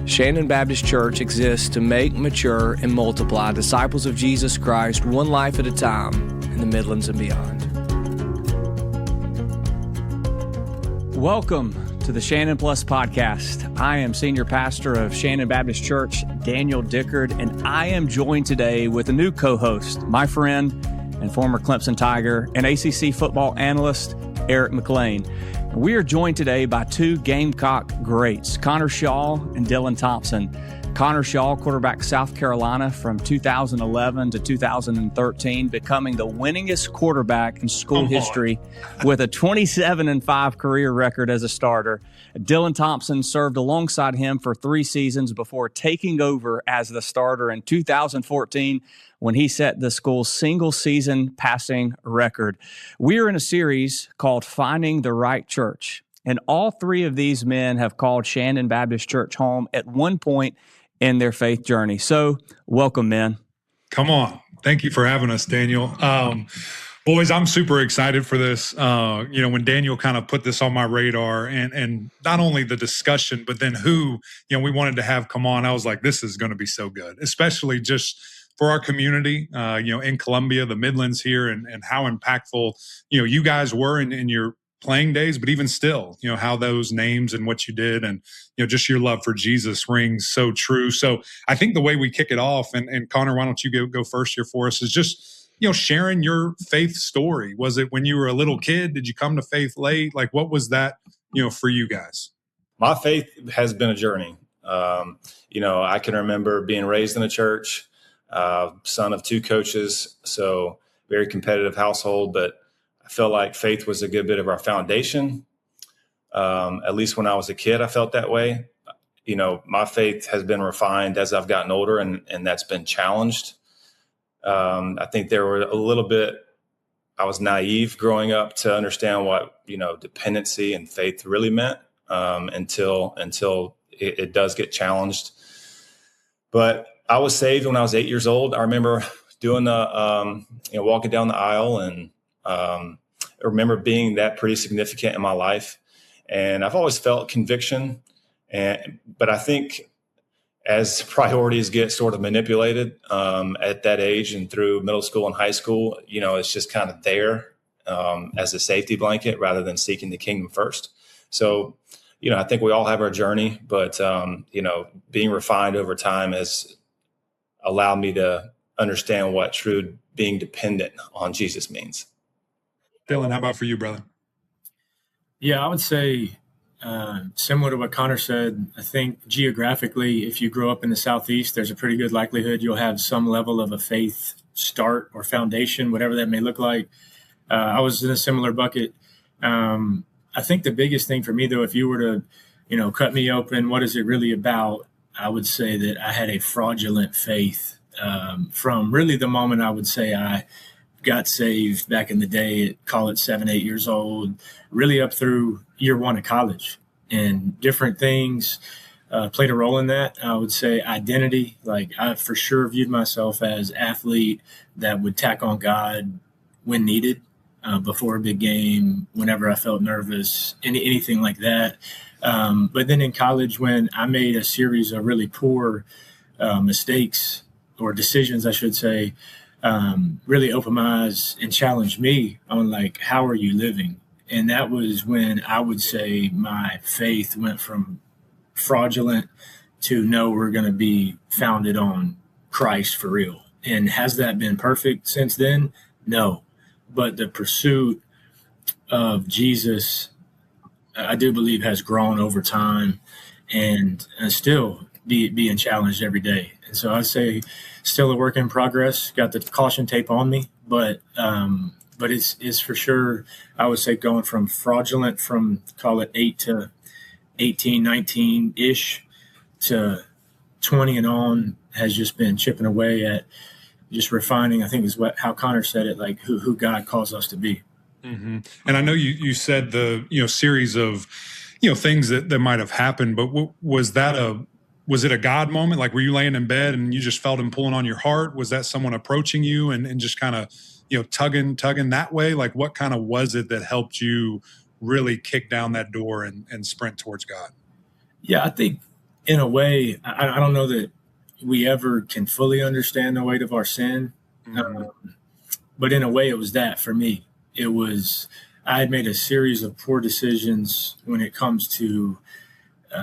Shannon Baptist Church exists to make, mature, and multiply disciples of Jesus Christ one life at a time in the Midlands and beyond. Welcome to the Shannon Plus podcast. I am Senior Pastor of Shannon Baptist Church, Daniel Dickard, and I am joined today with a new co-host, my friend and former Clemson Tiger and ACC football analyst, Eric McLean. We are joined today by two Gamecock greats, Connor Shaw and Dylan Thompson. Connor Shaw, quarterback South Carolina from 2011 to 2013, becoming the winningest quarterback in school history with a 27-5 career record as a starter. Dylan Thompson served alongside him for 3 seasons before taking over as the starter in 2014 when he set the school's single-season passing record. We are in a series called Finding the Right Church, and all 3 of these men have called Shannon Baptist Church home at one point in their faith journey. So, welcome, men. Come on. Thank you for having us, Daniel. Boys, I'm super excited for this. When Daniel kind of put this on my radar and not only the discussion, but then who, we wanted to have come on, I was like, this is going to be so good, especially just for our community, in Columbia, the Midlands here, and how impactful, you guys were in your playing days, but even still, how those names and what you did and, just your love for Jesus rings so true. So I think the way we kick it off, and Connor, why don't you go first here for us, is just, sharing your faith story. Was it when you were a little kid? Did you come to faith late? Like, what was that, for you guys? My faith has been a journey. I can remember being raised in a church, son of 2 coaches, so very competitive household, but I felt like faith was a good bit of our foundation. At least when I was a kid, I felt that way. My faith has been refined as I've gotten older, and that's been challenged. I think there were I was naive growing up to understand what, dependency and faith really meant, until it does get challenged. But I was saved when I was 8 years old. I remember doing walking down the aisle, and I remember being that pretty significant in my life. And I've always felt conviction. But I think as priorities get sort of manipulated at that age and through middle school and high school, it's just kind of there as a safety blanket rather than seeking the kingdom first. So, I think we all have our journey, but, being refined over time has allowed me to understand what true being dependent on Jesus means. Dylan, how about for you, brother? Yeah, I would say similar to what Connor said. I think geographically, if you grow up in the Southeast, there's a pretty good likelihood you'll have some level of a faith start or foundation, whatever that may look like. I was in a similar bucket. I think the biggest thing for me, though, if you were to, cut me open, what is it really about? I would say that I had a fraudulent faith from really the moment I would say I got saved back in the day, call it 7, 8 years old, really up through year 1 of college. And different things played a role in that. I would say identity, like I for sure viewed myself as athlete that would tack on God when needed, before a big game, whenever I felt nervous, anything like that. But then in college, when I made a series of really poor mistakes or decisions, I should say, really opened my eyes and challenged me on like, how are you living? And that was when I would say my faith went from fraudulent to no, we're going to be founded on Christ for real. And has that been perfect since then? No. But the pursuit of Jesus, I do believe, has grown over time and still being challenged every day. And so I'd say still a work in progress, got the caution tape on me, but it's for sure, I would say, going from fraudulent from, call it 8 to 18, 19-ish to 20 and on has just been chipping away at just refining, I think is how Connor said it, like who God calls us to be. Mm-hmm. And I know you said the, series of, things that might have happened, but was it a God moment? Like, were you laying in bed and you just felt him pulling on your heart? Was that someone approaching you and just kind of, tugging that way? Like, what kind of was it that helped you really kick down that door and sprint towards God? Yeah, I think in a way, I don't know that we ever can fully understand the weight of our sin. But in a way, it was that for me. It was, I had made a series of poor decisions when it comes to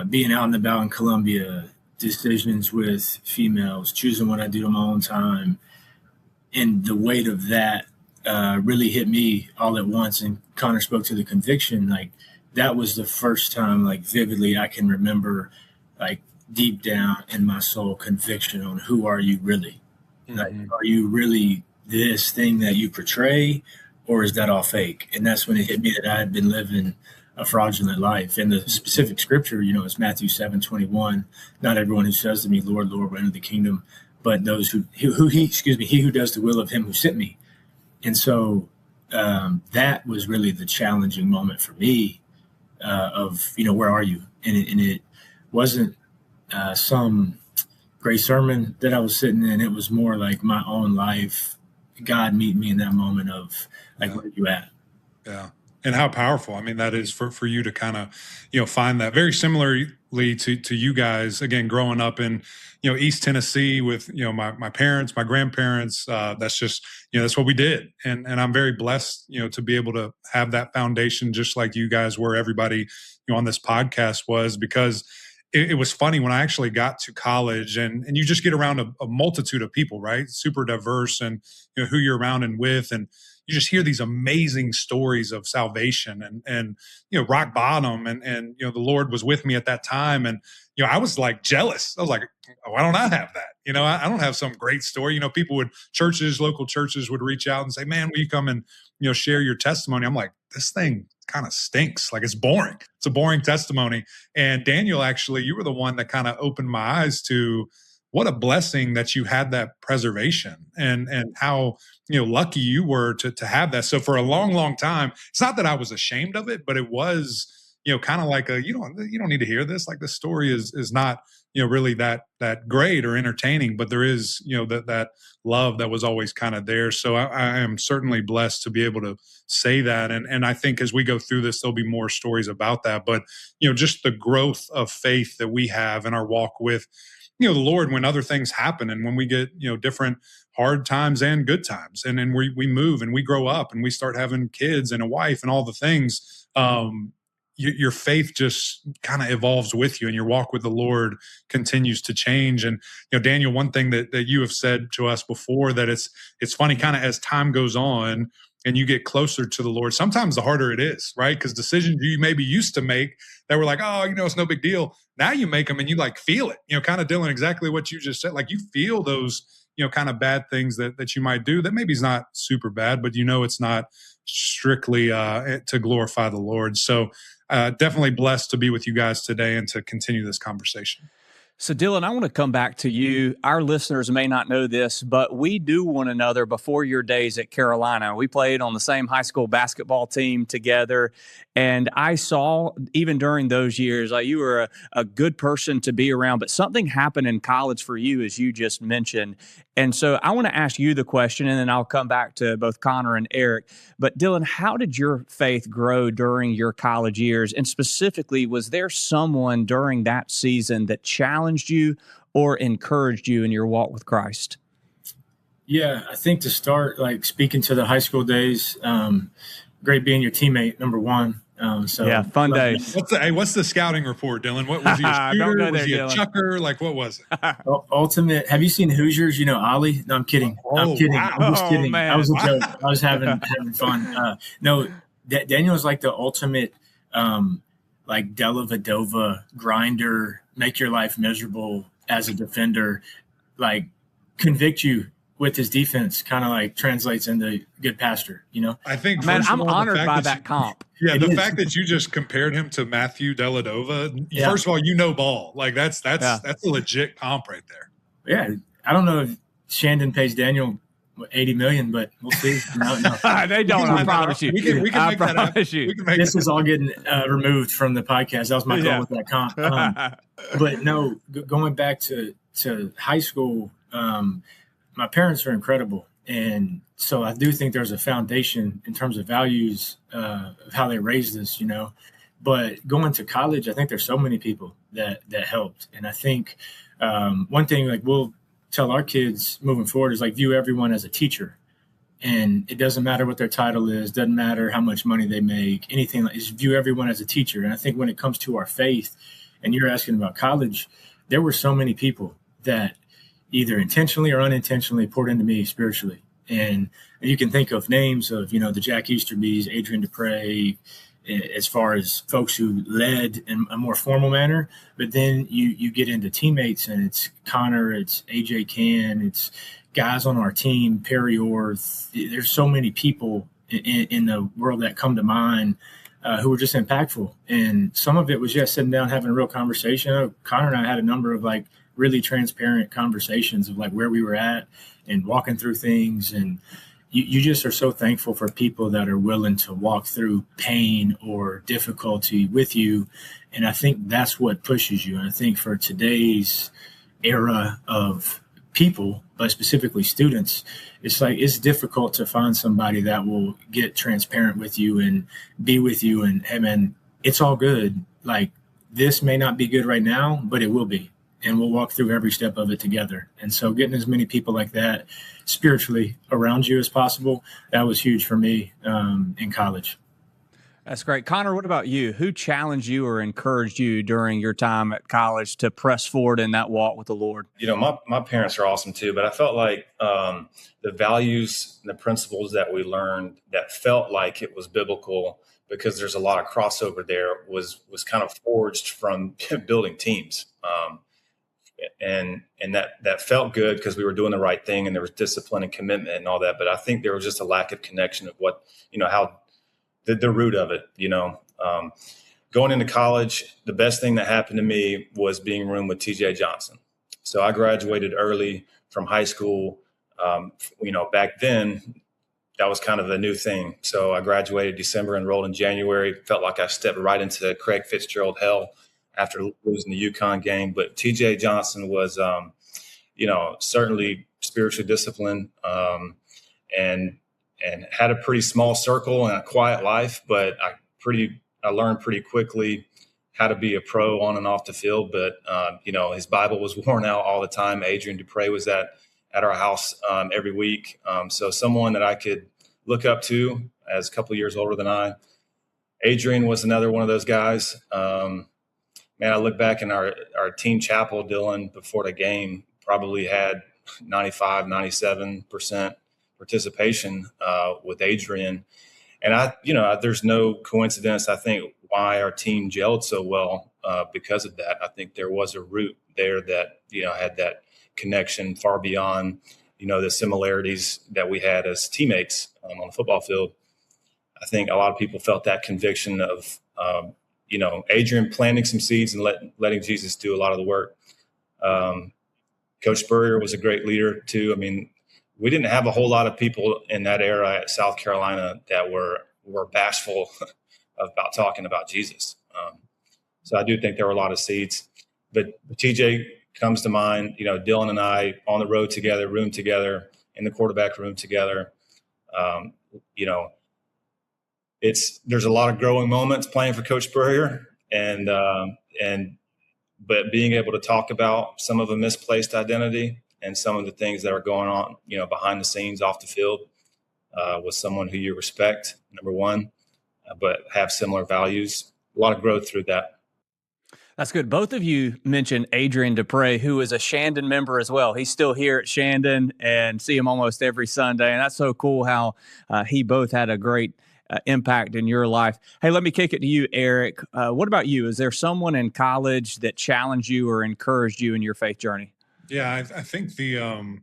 being out and about in Columbia, decisions with females, choosing what I do on my own time. And the weight of that really hit me all at once. And Connor spoke to the conviction. Like, that was the first time, like, vividly I can remember, like, deep down in my soul, conviction on who are you really? Like, are you really this thing that you portray, or is that all fake? And that's when it hit me that I had been living a fraudulent life. And the specific scripture, is Matthew 7:21. Not everyone who says to me, Lord, Lord, will enter the kingdom, but those he who does the will of him who sent me. And so that was really the challenging moment for me of, where are you? And it wasn't some great sermon that I was sitting in. It was more like my own life. God meet me in that moment of, like, where are you at? Yeah. And how powerful. I mean, that is for you to kind of, find that very similarly to you guys, again, growing up in, East Tennessee with, my parents, my grandparents. That's just, that's what we did. And I'm very blessed, to be able to have that foundation, just like you guys were, everybody, on this podcast was, because it was funny when I actually got to college and you just get around a multitude of people, right? Super diverse, and who you're around and with, and you just hear these amazing stories of salvation and rock bottom, and the Lord was with me at that time, and I was like jealous. I was like, why don't I have that? I don't have some great story. People local churches would reach out and say, man, will you come and share your testimony? I'm like, this thing kind of stinks. Like, it's boring. It's a boring testimony. And Daniel, actually, you were the one that kind of opened my eyes to what a blessing that you had that preservation, and how lucky you were to have that. So for a long, long time, it's not that I was ashamed of it, but it was kind of like you don't need to hear this. Like, the story is not really that great or entertaining, but there is that love that was always kind of there. So I am certainly blessed to be able to say that, and I think as we go through this, there'll be more stories about that. But just the growth of faith that we have in our walk with the Lord, when other things happen, and when we get different hard times and good times, and then we move and we grow up and we start having kids and a wife and all the things. Your faith just kind of evolves with you, and your walk with the Lord continues to change. And Daniel, one thing that you have said to us before, that it's funny, kind of as time goes on and you get closer to the Lord, sometimes the harder it is, right? Because decisions you maybe used to make that were like, oh, it's no big deal. Now you make them and you like feel it, kind of Dylan, exactly what you just said. Like, you feel those, kind of bad things that you might do that maybe is not super bad, but it's not strictly to glorify the Lord. So definitely blessed to be with you guys today and to continue this conversation. So, Dylan, I want to come back to you. Our listeners may not know this, but we knew one another before your days at Carolina. We played on the same high school basketball team together. And I saw, even during those years, like, you were a good person to be around, but something happened in college for you, as you just mentioned. And so I want to ask you the question, and then I'll come back to both Connor and Eric. But Dylan, how did your faith grow during your college years? And specifically, was there someone during that season that challenged you or encouraged you in your walk with Christ? Yeah, I think to start, like, speaking to the high school days, great being your teammate, number one. Fun days. What's the scouting report, Dylan? What was he, a shooter? Don't go there, was he a Dylan. Chucker? Like, what was it? Ultimate. Have you seen Hoosiers? Ollie? No, I'm kidding. I'm kidding. Wow. I'm just kidding. Man. That was a joke. I was having fun. No, Daniel is like the ultimate, like, Della Vadova grinder, make your life miserable as a defender, like, convict you with his defense, kind of like translates into good pastor, I think, Man, I'm all, honored by that comp. Yeah, the fact that you just compared him to Matthew Dellavedova, first of all, ball. Like, that's a legit comp right there. Yeah, I don't know if Shandon pays Daniel $80 million, but we'll see. No. They don't. I promise you. We can make that happen. This is all getting removed from the podcast. That was my goal with that comp. But no, going back to high school, my parents are incredible. And so I do think there's a foundation in terms of values of how they raised us, But going to college, I think there's so many people that helped. And I think one thing like we'll tell our kids moving forward is like view everyone as a teacher. And it doesn't matter what their title is, doesn't matter how much money they make, anything like just view everyone as a teacher. And I think when it comes to our faith, and you're asking about college, there were so many people that either intentionally or unintentionally poured into me spiritually. And you can think of names of, the Jack Easterbys, Adrian Dupre, as far as folks who led in a more formal manner. But then you get into teammates, and it's Connor, it's AJ Can, it's guys on our team, Perry Orr. There's so many people in the world that come to mind who were just impactful. And some of it was just sitting down, having a real conversation. Connor and I had a number of like really transparent conversations of like where we were at and walking through things. And you just are so thankful for people that are willing to walk through pain or difficulty with you. And I think that's what pushes you. And I think for today's era of people, but specifically students, it's like it's difficult to find somebody that will get transparent with you and be with you and, hey man, it's all good. Like this may not be good right now, but it will be. And we'll walk through every step of it together. And so getting as many people like that spiritually around you as possible, that was huge for me in college. That's great. Connor, what about you? Who challenged you or encouraged you during your time at college to press forward in that walk with the Lord? My parents are awesome too, but I felt like the values and the principles that we learned that felt like it was biblical, because there's a lot of crossover there, was kind of forged from building teams. And that felt good because we were doing the right thing and there was discipline and commitment and all that. But I think there was just a lack of connection of what, how the root of it, going into college, the best thing that happened to me was being room with TJ Johnson. So I graduated early from high school. Back then that was kind of the new thing. So I graduated December, enrolled in January, felt like I stepped right into Craig Fitzgerald hell after losing the UConn game. But TJ Johnson was, certainly spiritually disciplined, and had a pretty small circle and a quiet life, but I learned pretty quickly how to be a pro on and off the field. But, his Bible was worn out all the time. Adrian Dupre was at our house every week. So someone that I could look up to as a couple of years older than I. Adrian was another one of those guys. I look back in our team chapel, Dylan, before the game, probably had 95, 97% participation with Adrian. And there's no coincidence, I think, why our team gelled so well because of that. I think there was a root there that, had that connection far beyond, the similarities that we had as teammates on the football field. I think a lot of people felt that conviction of, Adrian planting some seeds and letting Jesus do a lot of the work. Coach Spurrier was a great leader too. I mean, we didn't have a whole lot of people in that era at South Carolina that were bashful about talking about Jesus. So I do think there were a lot of seeds. But TJ comes to mind, Dylan and I on the road together, room together, in the quarterback room together. There's a lot of growing moments playing for Coach Spurrier, but being able to talk about some of the misplaced identity and some of the things that are going on, behind the scenes off the field, with someone who you respect, number one, but have similar values. A lot of growth through that. That's good. Both of you mentioned Adrian Dupre, who is a Shandon member as well. He's still here at Shandon and see him almost every Sunday. And that's so cool how he both had a great impact in your life. Hey, let me kick it to you, Eric. What about you? Is there someone in college that challenged you or encouraged you in your faith journey? Yeah, I think the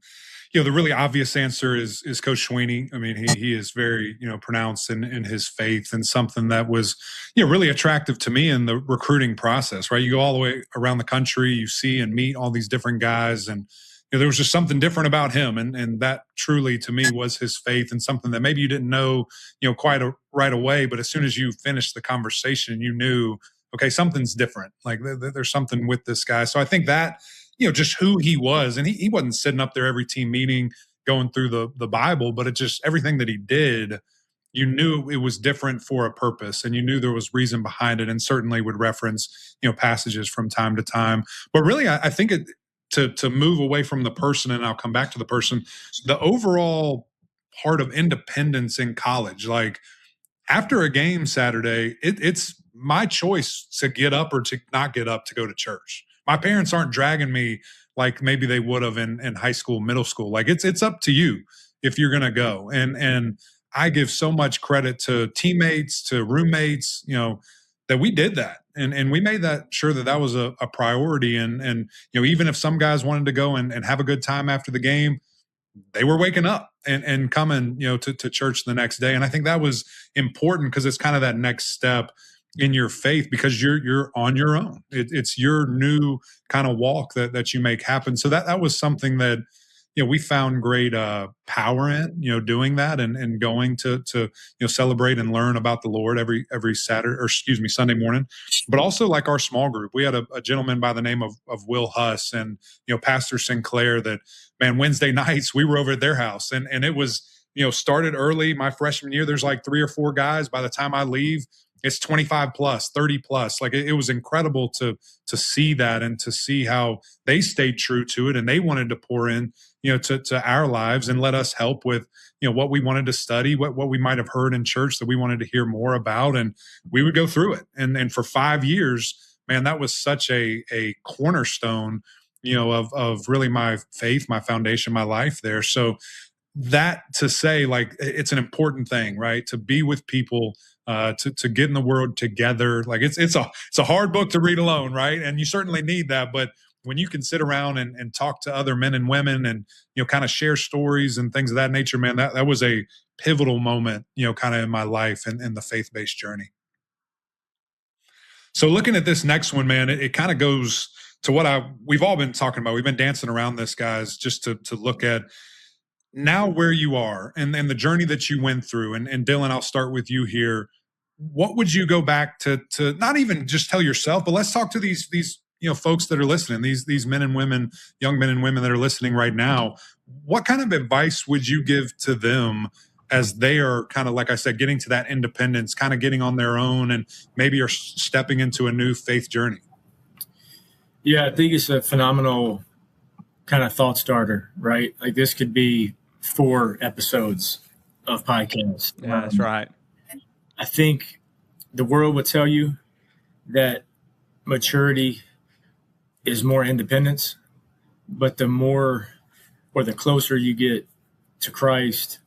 really obvious answer is Coach Sweeney. I mean, he is very, pronounced in his faith, and something that was, really attractive to me in the recruiting process, right? You go all the way around the country, you see and meet all these different guys, and there was just something different about him. And that truly to me was his faith, and something that maybe you didn't know, quite right away. But as soon as you finished the conversation, you knew, okay, something's different. Like there's something with this guy. So I think that, just who he was. And he wasn't sitting up there every team meeting going through the Bible, but it just everything that he did you knew it was different for a purpose, and you knew there was reason behind it, and certainly would reference, passages from time to time. But really, I think to move away from the person, and I'll come back to the person, the overall part of independence in college, like after a game Saturday, it's my choice to get up or to not get up to go to church. My parents aren't dragging me like maybe they would have in high school, middle school. Like it's up to you if you're going to go. And I give so much credit to teammates, to roommates, that we did that. And we made that sure that was a priority. And even if some guys wanted to go and have a good time after the game, they were waking up and coming, to church the next day. And I think that was important because it's kind of that next step in your faith, because you're on your own. It's your new kind of walk that you make happen. So that was something that, we found great power in, doing that and going to celebrate and learn about the Lord every Sunday morning. But also like our small group, we had a gentleman by the name of Will Huss and, Pastor Sinclair that, man, Wednesday nights we were over at their house and it was, started early. My freshman year, there's like 3 or 4 guys. By the time I leave, it's 25 plus, 30 plus. Like it was incredible to see that and to see how they stayed true to it. And they wanted to pour in, to our lives and let us help with, what we wanted to study, what we might have heard in church that we wanted to hear more about. And we would go through it. And for 5 years, man, that was such a cornerstone, of really my faith, my foundation, my life there. So that to say, like, it's an important thing, right? To be with people, to get in the world together. Like it's a hard book to read alone, right? And you certainly need that. But when you can sit around and talk to other men and women and, kind of share stories and things of that nature, man, that was a pivotal moment, kind of in my life and in the faith-based journey. So looking at this next one, man, it kind of goes to what we've all been talking about. We've been dancing around this, guys, just to look at now where you are and the journey that you went through. And Dylan, I'll start with you here. What would you go back to not even just tell yourself, but let's talk to these folks that are listening, these men and women, young men and women that are listening right now. What kind of advice would you give to them as they are kind of, like I said, getting to that independence, kind of getting on their own and maybe are stepping into a new faith journey? Yeah, I think it's a phenomenal kind of thought starter, right? Like this could be 4 episodes of podcast. Yeah, that's right. I think the world would tell you that maturity is more independence, but the more or the closer you get to Christ,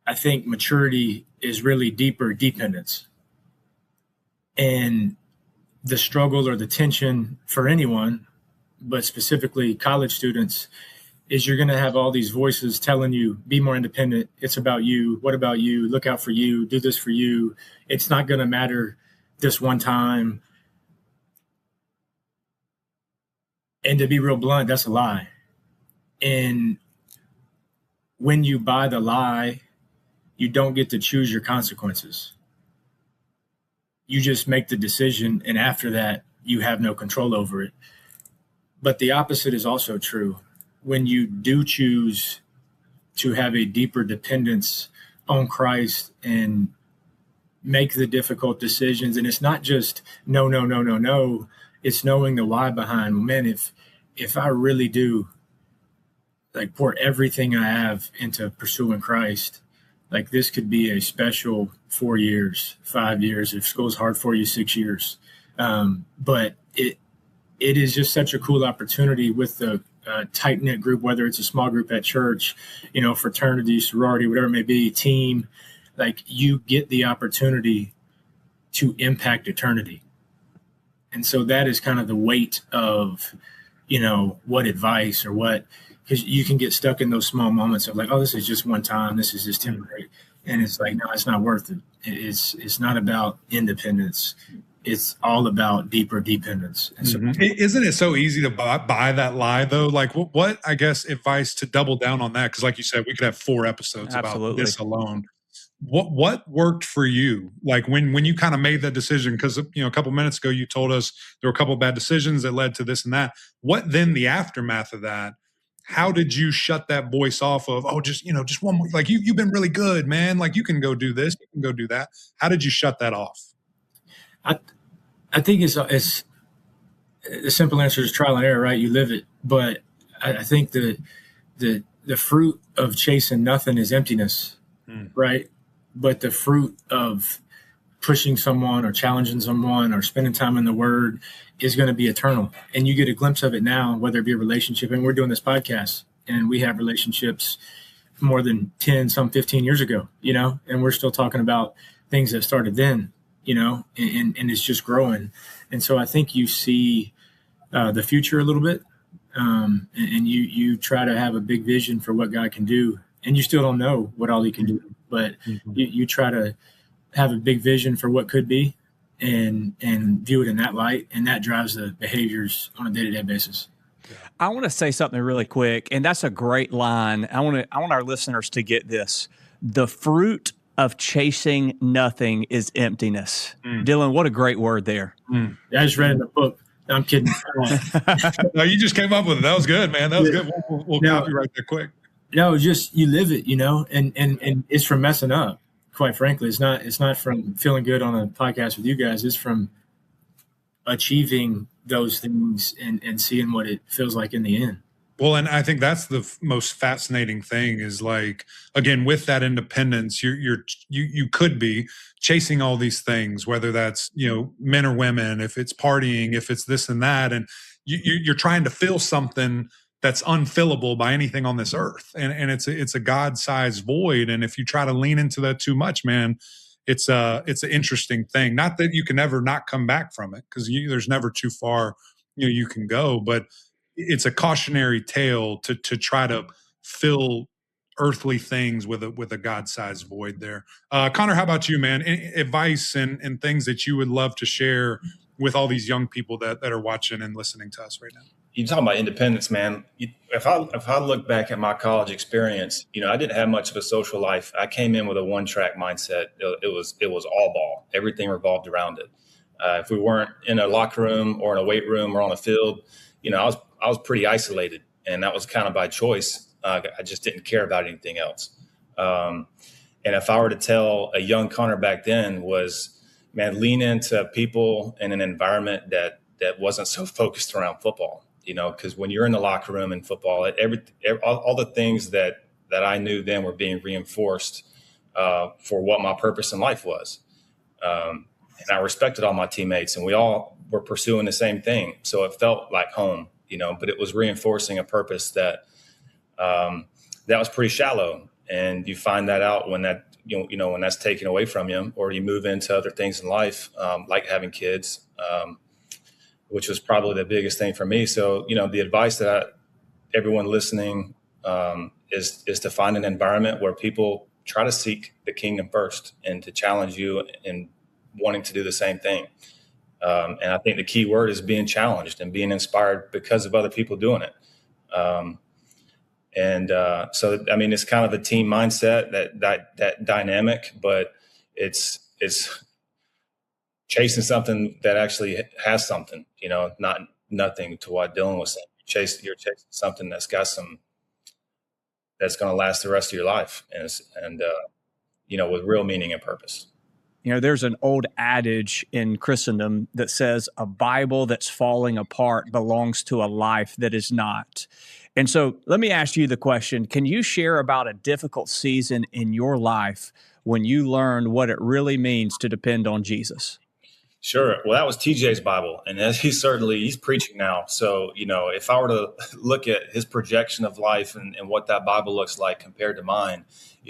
I think maturity is really deeper dependence. And the struggle or the tension for anyone, but specifically college students, is you're going to have all these voices telling you, be more independent. It's about you. What about you? Look out for you. Do this for you. It's not going to matter this one time. And to be real blunt, that's a lie. And when you buy the lie, you don't get to choose your consequences. You just make the decision, and after that, you have no control over it. But the opposite is also true. When you do choose to have a deeper dependence on Christ and make the difficult decisions, and it's not just no, it's knowing the why behind, man, if I really do like pour everything I have into pursuing Christ, like this could be a special 4 years, 5 years, if school's hard for you, 6 years. But it is just such a cool opportunity with the tight-knit group, whether it's a small group at church, fraternity, sorority, whatever it may be, team, like you get the opportunity to impact eternity. And so that is kind of the weight of, what advice or what, because you can get stuck in those small moments of like, oh, this is just one time, this is just temporary. And it's like, no, it's not worth it. It's not about independence. It's all about deeper dependence. And so, Isn't it so easy to buy that lie, though? Like, what I guess, advice to double down on that? Because like you said, we could have 4 episodes about this alone. What worked for you? Like when you kind of made that decision, because, a couple minutes ago, you told us there were a couple of bad decisions that led to this and that. What then the aftermath of that how did you shut that voice off of, oh, just one more, like you've been really good, man. Like you can go do this, you can go do that. How did you shut that off? I think it's the simple answer is trial and error, right? You live it. But I think the fruit of chasing nothing is emptiness, right? But the fruit of pushing someone or challenging someone or spending time in the Word is going to be eternal. And you get a glimpse of it now, whether it be a relationship. And we're doing this podcast, and we have relationships more than 10, some 15 years ago, and we're still talking about things that started then, and it's just growing. And so I think you see the future a little bit, and you try to have a big vision for what God can do, and you still don't know what all He can do, but you try to have a big vision for what could be, and view it in that light, and that drives the behaviors on a day-to-day basis. I want to say something really quick, and that's a great line. I want our listeners to get this. The fruit of chasing nothing is emptiness. Dylan, what a great word there. Yeah, I just read it in the book. No, I'm kidding. No, you just came up with it. That was good, man. That was good. We'll copyright that quick. No, just you live it, and it's from messing up. Quite frankly, it's not from feeling good on a podcast with you guys. It's from achieving those things and seeing what it feels like in the end. Well, and I think that's the most fascinating thing is, like, again, with that independence, you could be chasing all these things, whether that's, men or women, if it's partying, if it's this and that, and you're trying to fill something that's unfillable by anything on this earth. And it's a God-sized void. And if you try to lean into that too much, man, it's an interesting thing. Not that you can ever not come back from it, because there's never too far you can go, but it's a cautionary tale to try to fill earthly things with a God-sized void there. Connor, how about you, man? Any advice and things that you would love to share with all these young people that are watching and listening to us right now? You talking about independence, man. If I look back at my college experience, I didn't have much of a social life. I came in with a one-track mindset. It was all ball. Everything revolved around it. If we weren't in a locker room or in a weight room or on a field, I was pretty isolated, and that was kind of by choice. I just didn't care about anything else. And if I were to tell a young Connor back then was, man, lean into people in an environment that wasn't so focused around football. Because when you're in the locker room in football, all the things that I knew then were being reinforced for what my purpose in life was. And I respected all my teammates, and we all were pursuing the same thing. So it felt like home, but it was reinforcing a purpose that was pretty shallow. And you find that out when that, when that's taken away from you, or you move into other things in life, like having kids, which was probably the biggest thing for me. So, the advice that everyone listening is to find an environment where people try to seek the kingdom first and to challenge you in wanting to do the same thing. And I think the key word is being challenged and being inspired because of other people doing it. So, I mean, it's kind of a team mindset, that dynamic, but it's chasing something that actually has something, not nothing, to what Dylan was saying. You're chasing something that's got that's going to last the rest of your life, and with real meaning and purpose. There's an old adage in Christendom that says a Bible that's falling apart belongs to a life that is not. And so let me ask you the question, can you share about a difficult season in your life when you learned what it really means to depend on Jesus? Sure. Well, that was TJ's Bible, and he's preaching now. So, if I were to look at his projection of life and what that Bible looks like compared to mine,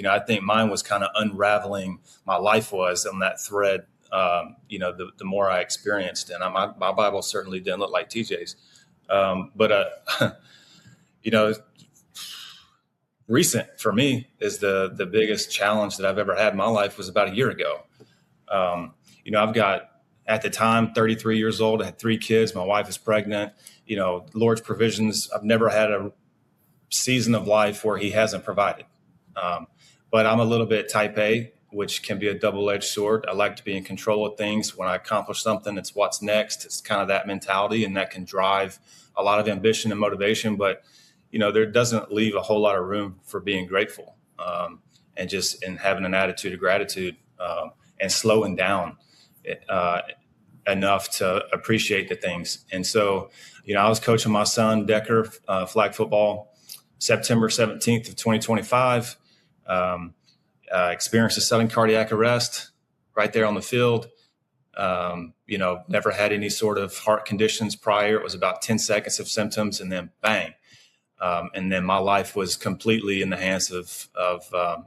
I think mine was kind of unraveling. My life was on that thread, the more I experienced. And my Bible certainly didn't look like TJ's. Recent for me is the biggest challenge that I've ever had in my life was about a year ago. I've got, at the time, 33 years old. I had 3 kids. My wife is pregnant. Lord's provisions. I've never had a season of life where he hasn't provided. But I'm a little bit type A, which can be a double-edged sword. I like to be in control of things. When I accomplish something, it's what's next. It's kind of that mentality, and that can drive a lot of ambition and motivation. But, there doesn't leave a whole lot of room for being grateful, and having an attitude of gratitude, and slowing down enough to appreciate the things. And so, I was coaching my son Decker flag football September 17th of 2025. Experienced a sudden cardiac arrest right there on the field. Never had any sort of heart conditions prior. It was about 10 seconds of symptoms, and then bang. And then my life was completely in the hands of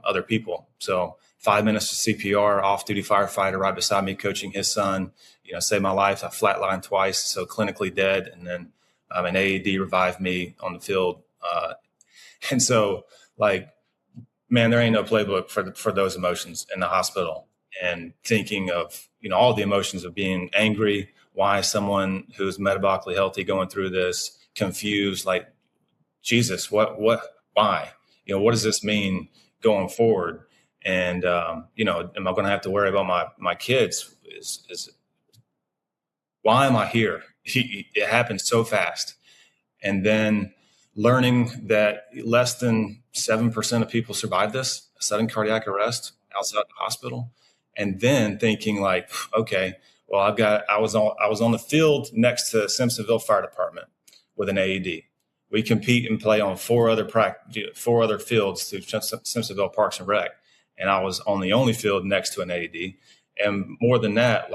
other people. So 5 minutes of CPR, off-duty firefighter right beside me coaching his son, saved my life. I flatlined twice, so clinically dead. And then an AED revived me on the field. And so, man, there ain't no playbook for those emotions in the hospital. And thinking of, all the emotions of being angry, why someone who's metabolically healthy going through this, confused, Jesus, why? What does this mean going forward? And, am I going to have to worry about my kids? Why am I here? It happened so fast. And then learning that less than 7% of people survive this, a sudden cardiac arrest outside the hospital. And then thinking okay, well, I was on the field next to Simpsonville Fire Department with an AED. We compete and play on four other fields through Simpsonville Parks and Rec. And I was on the only field next to an AED. And more than that,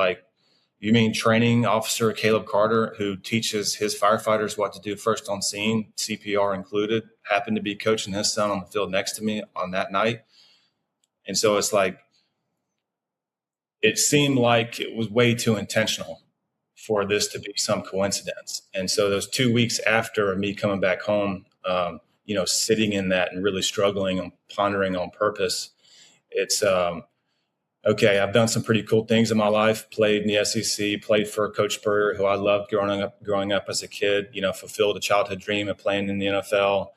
you mean training officer Caleb Carter, who teaches his firefighters what to do first on scene, CPR included, happened to be coaching his son on the field next to me on that night. And so it's it seemed like it was way too intentional for this to be some coincidence. And so those 2 weeks after me coming back home, sitting in that and really struggling and pondering on purpose, it's, okay, I've done some pretty cool things in my life, played in the SEC, played for Coach Spurrier, who I loved growing up as a kid, fulfilled a childhood dream of playing in the NFL.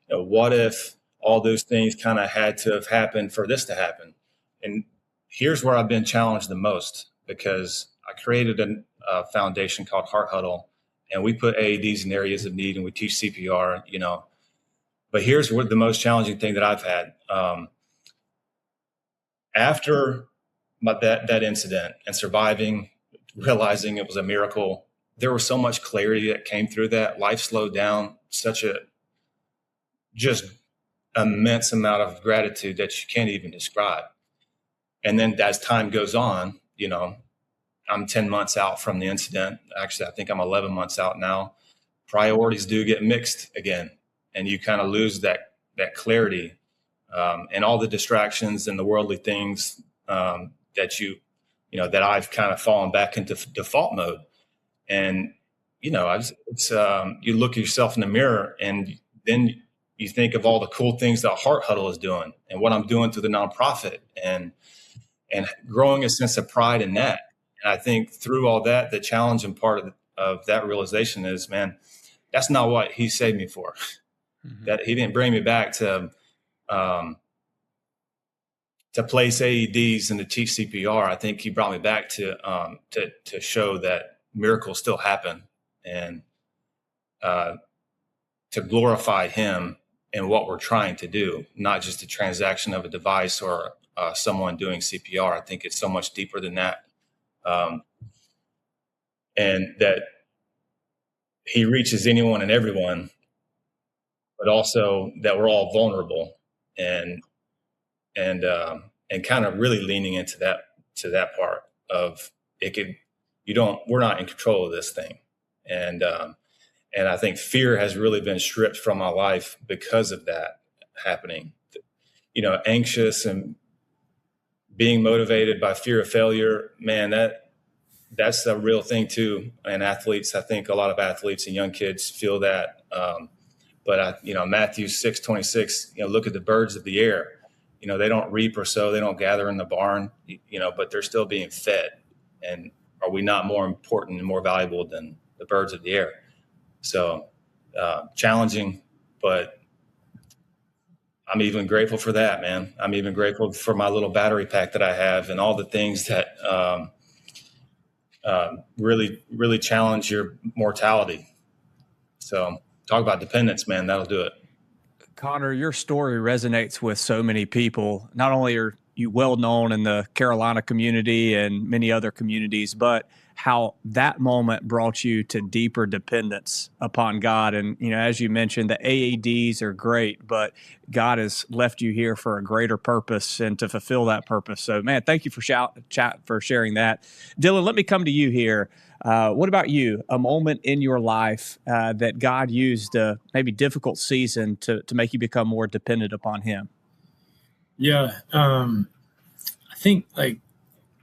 What if all those things kind of had to have happened for this to happen? And here's where I've been challenged the most, because I created a foundation called Heart Huddle, and we put AEDs in areas of need, and we teach CPR, But here's what the most challenging thing that I've had. After that incident and surviving, realizing it was a miracle, there was so much clarity that came through that. Life slowed down, such a just immense amount of gratitude that you can't even describe. And then as time goes on, I'm 10 months out from the incident. Actually, I think I'm 11 months out now. Priorities do get mixed again, and you kind of lose that clarity, and all the distractions and the worldly things that I've kind of fallen back into default mode. And, you look at yourself in the mirror, and then you think of all the cool things that Heart Huddle is doing and what I'm doing through the nonprofit, and growing a sense of pride in that. And I think through all that, the challenging part of that realization is, man, that's not what he saved me for. Mm-hmm. That he didn't bring me back to place AEDs and to teach CPR. I think he brought me back to show that miracles still happen, and to glorify him in what we're trying to do, not just a transaction of a device or someone doing CPR. I think it's so much deeper than that. And that he reaches anyone and everyone, but also that we're all vulnerable, and kind of really leaning into that part of it. We're not in control of this thing. And I think fear has really been stripped from my life because of that happening. Anxious and being motivated by fear of failure, man, that's a real thing too. And athletes, I think a lot of athletes and young kids feel that. But Matthew 6:26, look at the birds of the air. They don't reap or sow, they don't gather in the barn, but they're still being fed. And are we not more important and more valuable than the birds of the air? So challenging, but I'm even grateful for that, man. I'm even grateful for my little battery pack that I have and all the things that really, really challenge your mortality. So talk about dependence, man. That'll do it. Connor, your story resonates with so many people. Not only are you well known in the Carolina community and many other communities, but how that moment brought you to deeper dependence upon God. And, as you mentioned, the AADs are great, but God has left you here for a greater purpose and to fulfill that purpose. So, man, thank you for sharing that. Dylan, let me come to you here. What about you? A moment in your life that God used a maybe difficult season to make you become more dependent upon Him? Yeah. I think,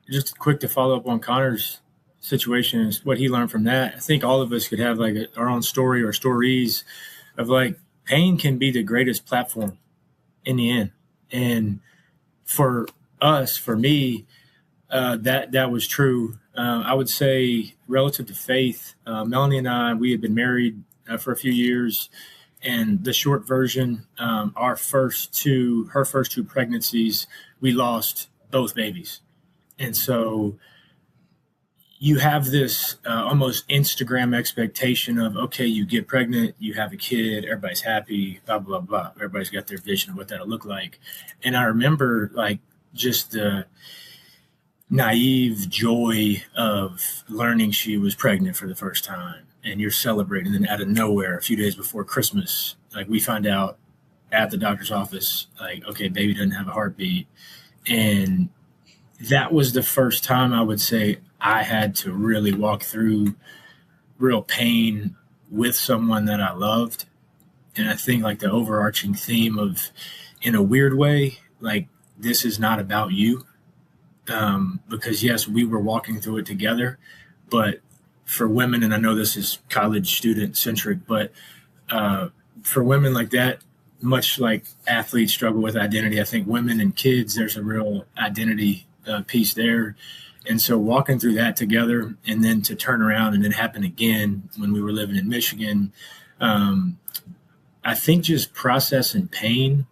just quick to follow up on Connor's situation is what he learned from that. I think all of us could have our own story or stories of pain can be the greatest platform in the end. And for me, that was true. I would say relative to faith, Melanie and I, we had been married for a few years, and the short version, her first two pregnancies, we lost both babies. And so you have this almost Instagram expectation of, okay, you get pregnant, you have a kid, everybody's happy, blah, blah, blah. Everybody's got their vision of what that'll look like. And I remember just the naive joy of learning she was pregnant for the first time, and you're celebrating. And then out of nowhere, a few days before Christmas, we find out at the doctor's office, okay, baby doesn't have a heartbeat. And that was the first time I would say I had to really walk through real pain with someone that I loved. And I think the overarching theme of, in a weird way, this is not about you. Because yes, we were walking through it together, but for women, and I know this is college student centric, but for women like that, much like athletes struggle with identity, I think women and kids, there's a real identity piece there. And so walking through that together, and then to turn around and it happened again when we were living in Michigan, I think just processing pain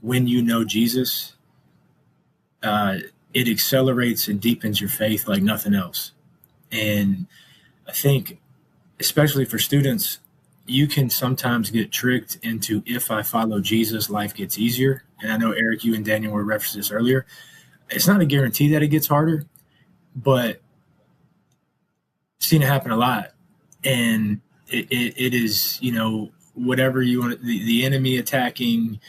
when you know Jesus, it accelerates and deepens your faith like nothing else. And I think, especially for students, you can sometimes get tricked into, if I follow Jesus, life gets easier. And I know, Eric, you and Daniel were referencing this earlier. It's not a guarantee that it gets harder, but I've seen it happen a lot. And it is, whatever you want, the enemy attacking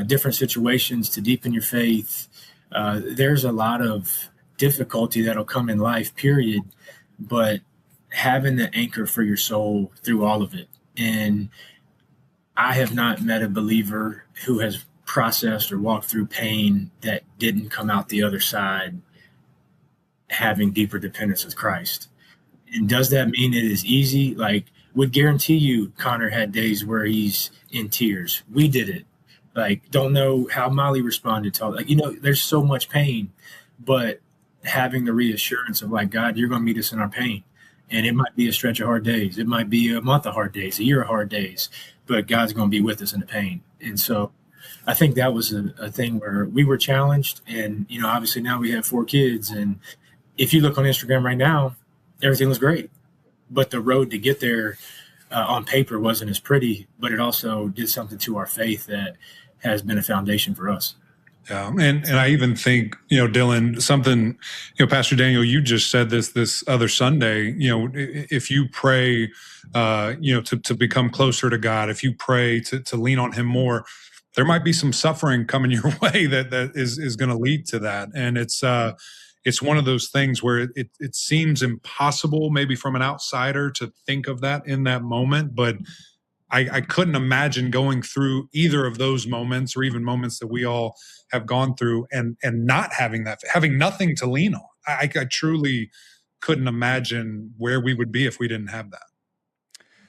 different situations to deepen your faith. There's a lot of difficulty that'll come in life, period, but having the anchor for your soul through all of it. And I have not met a believer who has processed or walked through pain that didn't come out the other side having deeper dependence with Christ. And does that mean it is easy? Would guarantee you Connor had days where he's in tears. We did it. Don't know how Molly responded to all there's so much pain, but having the reassurance of God, you're going to meet us in our pain. And it might be a stretch of hard days. It might be a month of hard days, a year of hard days, but God's going to be with us in the pain. And so I think that was a thing where we were challenged. And, obviously now we have 4 kids. And if you look on Instagram right now, everything was great. But the road to get there on paper wasn't as pretty, but it also did something to our faith that has been a foundation for us. Yeah. And I even think, Dylan, something, Pastor Daniel, you just said this other Sunday, if you pray, to become closer to God, if you pray to lean on Him more, there might be some suffering coming your way that is going to lead to that. And it's one of those things where it seems impossible maybe from an outsider to think of that in that moment, but I couldn't imagine going through either of those moments, or even moments that we all have gone through, and not having that, having nothing to lean on. I truly couldn't imagine where we would be if we didn't have that.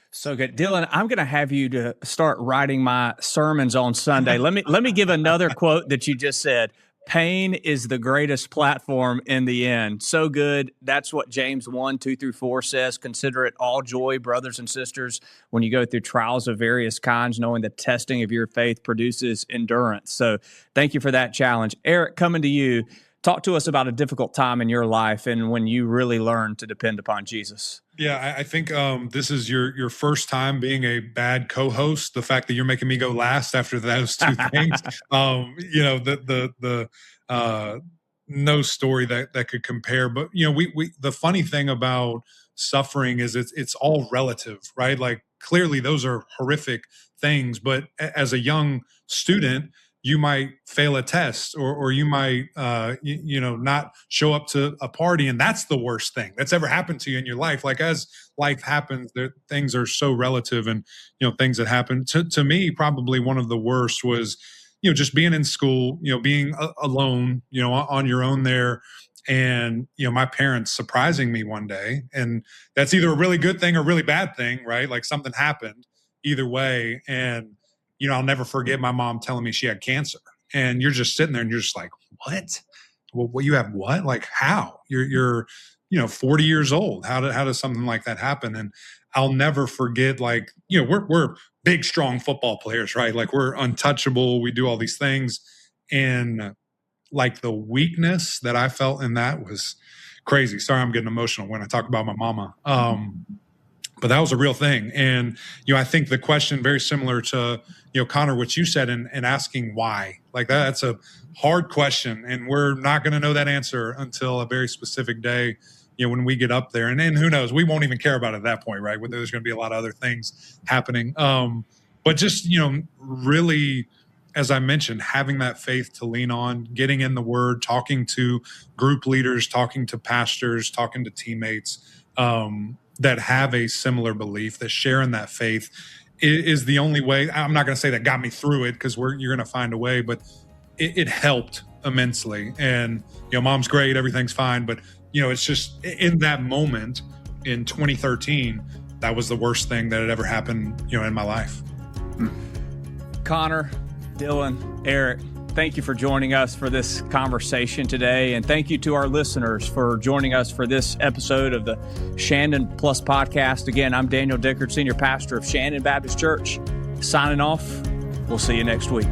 So good. Dylan, I'm going to have you to start writing my sermons on Sunday. Let me give another quote that you just said. Pain is the greatest platform in the end. So good. That's what James 1:2-4 says. Consider it all joy, brothers and sisters, when you go through trials of various kinds, knowing the testing of your faith produces endurance. So thank you for that challenge. Eric, coming to you. Talk to us about a difficult time in your life and when you really learned to depend upon Jesus. Yeah, I think this is your first time being a bad co-host. The fact that you're making me go last after those two things, the no story that could compare. But we the funny thing about suffering is it's all relative, right? Like clearly those are horrific things, but as a young student, you might fail a test or you might, not show up to a party. And that's the worst thing that's ever happened to you in your life. Like as life happens, things are so relative and, things that happen to me, probably one of the worst was, just being in school, being alone, on your own there. And, my parents surprising me one day, and that's either a really good thing or a really bad thing, right? Like something happened either way. And, I'll never forget my mom telling me she had cancer, and you're just sitting there and you're just like, what? Well, you have what? Like how? You're 40 years old. How does something like that happen? And I'll never forget, like, we're big, strong football players, right? Like we're untouchable. We do all these things. And like the weakness that I felt in that was crazy. Sorry, I'm getting emotional when I talk about my mama. But that was a real thing. And, I think the question very similar to, Connor, what you said and asking why, like that's a hard question. And we're not going to know that answer until a very specific day, when we get up there. And then who knows, we won't even care about it at that point, right? There's going to be a lot of other things happening. But just, really, as I mentioned, having that faith to lean on, getting in the word, talking to group leaders, talking to pastors, talking to teammates, that have a similar belief, that share in that faith is the only way. I'm not going to say that got me through it, because you're going to find a way, but it helped immensely. And, mom's great, everything's fine. But, it's just in that moment in 2013, that was the worst thing that had ever happened, in my life. Connor, Dylan, Eric, thank you for joining us for this conversation today. And thank you to our listeners for joining us for this episode of the Shandon Plus podcast. Again, I'm Daniel Dickard, Senior Pastor of Shandon Baptist Church. Signing off. We'll see you next week.